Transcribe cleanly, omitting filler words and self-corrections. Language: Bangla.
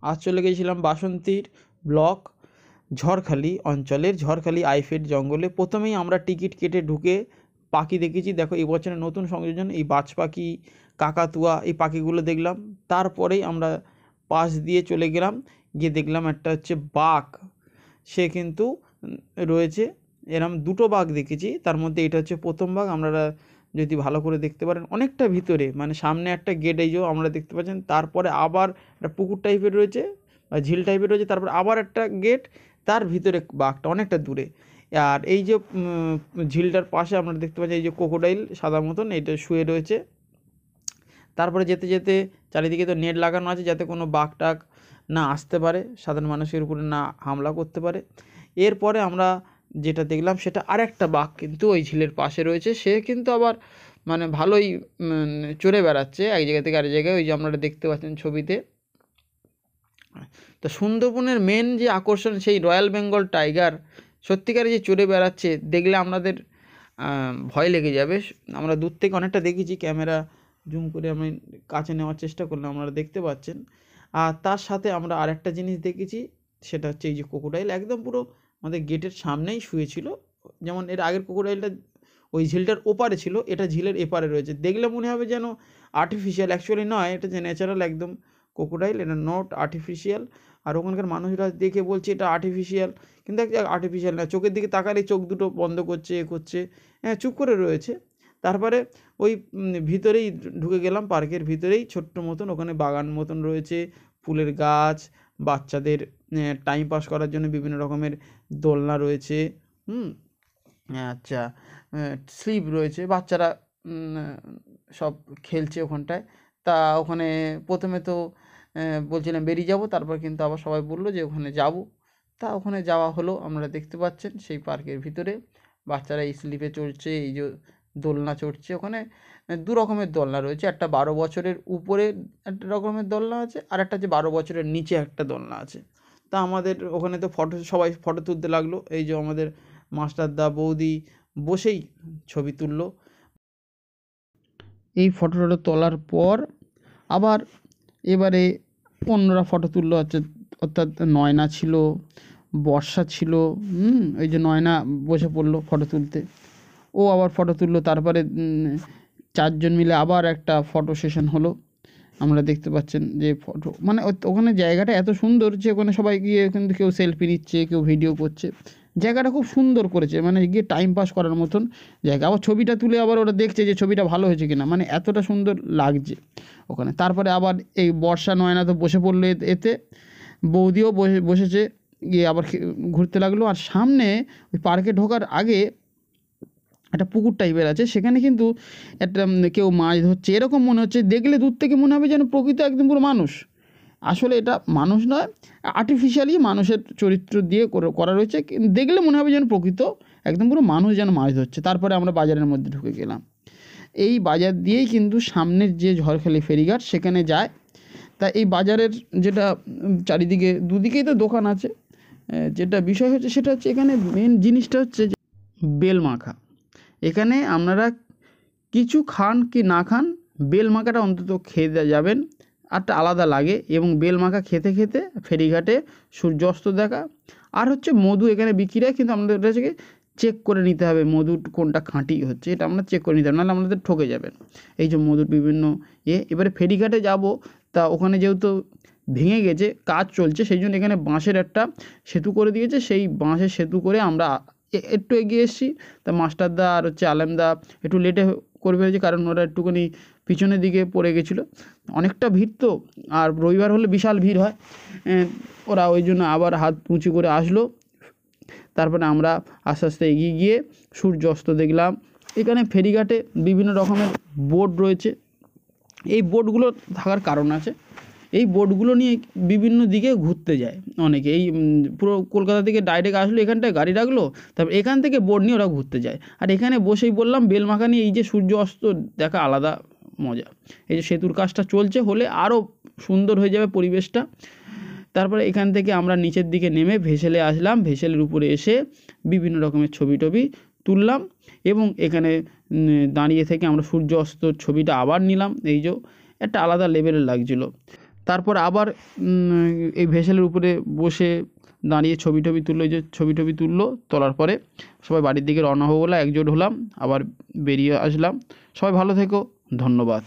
আজ চলে গিয়েছিলাম বাসন্তীর ব্লক ঝড়খালি অঞ্চলের ঝড়খালি আইফেড জঙ্গলে। প্রথমেই আমরা টিকিট কেটে ঢুকে পাখি দেখেছি। দেখো এই বছরের নতুন সংযোজন এই বাজ পাখি, কাকাতুয়া, এই পাখিগুলো দেখলাম। তারপরেই আমরা পাশ দিয়ে চলে গেলাম, গিয়ে দেখলাম একটা হচ্ছে বাঘ, সে কিন্তু রয়েছে। এরম দুটো বাঘ দেখেছি, তার মধ্যে এটা হচ্ছে প্রথম বাঘ। আপনারা যদি ভালো করে দেখতে পারেন অনেকটা ভিতরে, মানে সামনে একটা গেট এই যে আমরা দেখতে পাচ্ছেন, তারপরে আবার একটা পুকুর টাইপের রয়েছে বা ঝিল টাইপের রয়েছে, তারপর আবার একটা গেট, তার ভিতরে বাঘটা অনেকটা দূরে। আর এই যে ঝিলটার পাশে আপনারা দেখতে পাচ্ছেন এই যে ক্রোকোডাইল সাদা মতন এটা শুয়ে রয়েছে। তারপরে যেতে যেতে চারিদিকে তো নেট লাগানো আছে যাতে কোনো বাঘ টাঘ না আসতে পারে, সাধারণ মানুষের উপরে না হামলা করতে পারে। এরপরে আমরা যেটা দেখলাম সেটা আরেকটা বাঘ কিন্তু ওই ঝিলের পাশে রয়েছে। সে কিন্তু আবার মানে ভালোই চড়ে বেড়াচ্ছে এক জায়গা থেকে আরেক জায়গায়, ওই যে আপনারা দেখতে পাচ্ছেন ছবিতে। তো সুন্দরবনের মেন যে আকর্ষণ সেই রয়্যাল বেঙ্গল টাইগার সত্যিকারে যে চড়ে বেড়াচ্ছে, দেখলে আপনাদের ভয় লেগে যাবে। আমরা দূর থেকে অনেকটা দেখেছি, ক্যামেরা জুম করে আমি কাছে নেওয়ার চেষ্টা করলাম, আপনারা দেখতে পাচ্ছেন। আর তার সাথে আমরা আরেকটা জিনিস দেখেছি, সেটা হচ্ছে এই যে ক্রোকোডাইল একদম পুরো আমাদের গেটের সামনেই শুয়েছিল। যেমন এর আগের ক্রোকোডাইলটা ওই ঝিলটার ওপারে ছিল, এটা ঝিলের এপারে রয়েছে। দেখলে মনে হবে যেন আর্টিফিশিয়াল, অ্যাকচুয়ালি নয়, এটা যে ন্যাচারাল একদম ক্রোকোডাইল, এটা নট আর্টিফিশিয়াল। আর ওখানকার মানুষরা দেখে বলছে এটা আর্টিফিশিয়াল, কিন্তু আর্টিফিশিয়াল না। চোখের দিকে তাকালেই চোখ দুটো বন্ধ করছে, করছে, হ্যাঁ চুপ করে রয়েছে। তারপরে ওই ভিতরেই ঢুকে গেলাম, পার্কের ভিতরেই ছোট্ট মতন ওখানে বাগান মতন রয়েছে, ফুলের গাছ, বাচ্চাদের টাইম পাস করার জন্য বিভিন্ন রকমের দোলনা রয়েছে। আচ্ছা, স্লিপ রয়েছে, বাচ্চারা সব খেলছে ওখানটায়। তা ওখানে প্রথমে তো বলছিলাম বেরিয়ে যাব, তারপর কিন্তু আবার সবাই বললো যে ওখানে যাব। তা ওখানে যাওয়া হলো। আপনারা দেখতে পাচ্ছেন সেই পার্কের ভিতরে বাচ্চারা এই স্লিপে চড়ছে, এই যে দোলনা চড়ছে। ওখানে দু রকমের দোলনা রয়েছে, একটা 12 বছরের উপরে একটা রকমের দোলনা আছে, আর একটা যে 12 বছরের নিচে একটা দোলনা আছে। তা আমাদের ওখানে তো সবাই ফটো তুলতে লাগলো। এই যে আমাদের মাস্টারদা বৌদি বসেই ছবি তুললো। এই ফটোটা তোলার পর আবার এবারে অন্যরা ফটো তুললো, অর্থাৎ নয়না ছিল, বর্ষা ছিল। ওই যে নয়না বসে পড়লো ফটো তুলতে, ও আবার ফটো তুললো। তারপরে 4জন মিলে আবার একটা ফটো সেশন হলো। আমরা দেখতে পাচ্ছেন যে ফটো, মানে ওখানে জায়গাটা এত সুন্দর যে ওখানে সবাই গিয়ে কিন্তু কেউ সেলফি নিচ্ছে, কেউ ভিডিও করছে। জায়গাটা খুব সুন্দর করেছে, মানে গিয়ে টাইম পাস করার মতন জায়গা। আবার ছবিটা তুলে আবার ওরা দেখছে যে ছবিটা ভালো হয়েছে কিনা, মানে এতটা সুন্দর লাগছে ওখানে। তারপরে আবার এই বর্ষা নয়না তো বসে পড়লো এতে, বৌদিও বসেছে, গিয়ে আবার ঘুরতে লাগলো। আর সামনে ওই পার্কে ঢোকার আগে একটা পুকুর টাইপের আছে, সেখানে কিন্তু একটা কেউ মাছ ধরছে এরকম মনে হচ্ছে। দেখলে দূর থেকে মনে হবে যেন প্রকৃত একদম পুরো মানুষ। আসলে এটা মানুষ নয়, আর্টিফিশিয়ালি মানুষের চরিত্র দিয়ে করা রয়েছে। দেখলে মনে হবে যেন প্রকৃত একদম পুরো মানুষ যেন মাছ ধরছে। তারপরে আমরা বাজারের মধ্যে ঢুকে গেলাম। এই বাজার দিয়েই কিন্তু সামনের যে ঝড়খালি ফেরিঘাট সেখানে যায়। তা এই বাজারের যেটা চারিদিকে দুদিকেই তো দোকান আছে, যেটা বিষয় হচ্ছে সেটা হচ্ছে এখানে মেন জিনিসটা হচ্ছে বেল মাখা। এখানে আপনারা কিছু খান কি না খান, বেল মাখাটা অন্তত খেয়ে যাবেন, একটা আলাদা লাগে। এবং বেল মাখা খেতে খেতে ফেরিঘাটে সূর্যাস্ত দেখা। আর হচ্ছে মধু এখানে বিক্রি হয়, কিন্তু আমাদের কাছে চেক করে নিতে হবে মধু কোনটা খাঁটি হচ্ছে, এটা আমরা চেক করে নিতে হবে, নাহলে আমাদের ঠকে যাবেন। এই যে মধুর বিভিন্ন এবারে ফেরিঘাটে যাব, তা ওখানে যেহেতু ভেঙে গেছে, কাজ চলছে, সেই জন্য এখানে বাঁশের একটা সেতু করে দিয়েছে। সেই বাঁশের সেতু করে আমরা একটু এগিয়ে এসেছি। তা মাস্টারদা আর হচ্ছে আলেমদা একটু লেটে করে ফেলেছে, কারণ ওরা একটুখানি পিছনের দিকে পড়ে গেছিলো। অনেকটা ভিড় তো, আর রবিবার হলে বিশাল ভিড় হয়। ওরা ওই জন্য আবার হাত উঁচু করে আসলো। তারপরে আমরা আস্তে আস্তে এগিয়ে গিয়ে সূর্যাস্ত দেখলাম। এখানে ফেরিঘাটে বিভিন্ন রকমের বোট রয়েছে। এই বোটগুলো থাকার কারণ আছে, এই বোটগুলো নিয়ে বিভিন্ন দিকে ঘুরতে যায় অনেকে। এই পুরো কলকাতা থেকে ডাইরেক্ট আসলো, এখানটায় গাড়ি রাখলো, তারপর এখান থেকে বোট নিয়ে ওরা ঘুরতে যায়। আর এখানে বসেই বললাম বেলমাখা নিয়ে এই যে সূর্য অস্ত দেখা আলাদা মজা। এই যে সেতুর কাজটা চলছে, হলে আরও সুন্দর হয়ে যাবে পরিবেশটা। তারপরে এখান থেকে আমরা নিচের দিকে নেমে ভেসেলে আসলাম। ভেসেলের উপরে এসে বিভিন্ন রকমের ছবি টবি তুললাম, এবং এখানে দাঁড়িয়ে থেকে আমরা সূর্য অস্তর ছবিটা আবার নিলাম। এই যে একটা আলাদা লেভেলের লাগছিলো। তারপর আবার এই ভেসেলের উপরে বসে দাঁড়িয়ে ছবি টবি তুললো, এই যে ছবি টবি তুললো, তোলার পরে সবাই বাড়ির দিকে রওনা হবো বলে একজোট হলাম, আবার বেরিয়ে আসলাম। সবাই ভালো থেকো, ধন্যবাদ।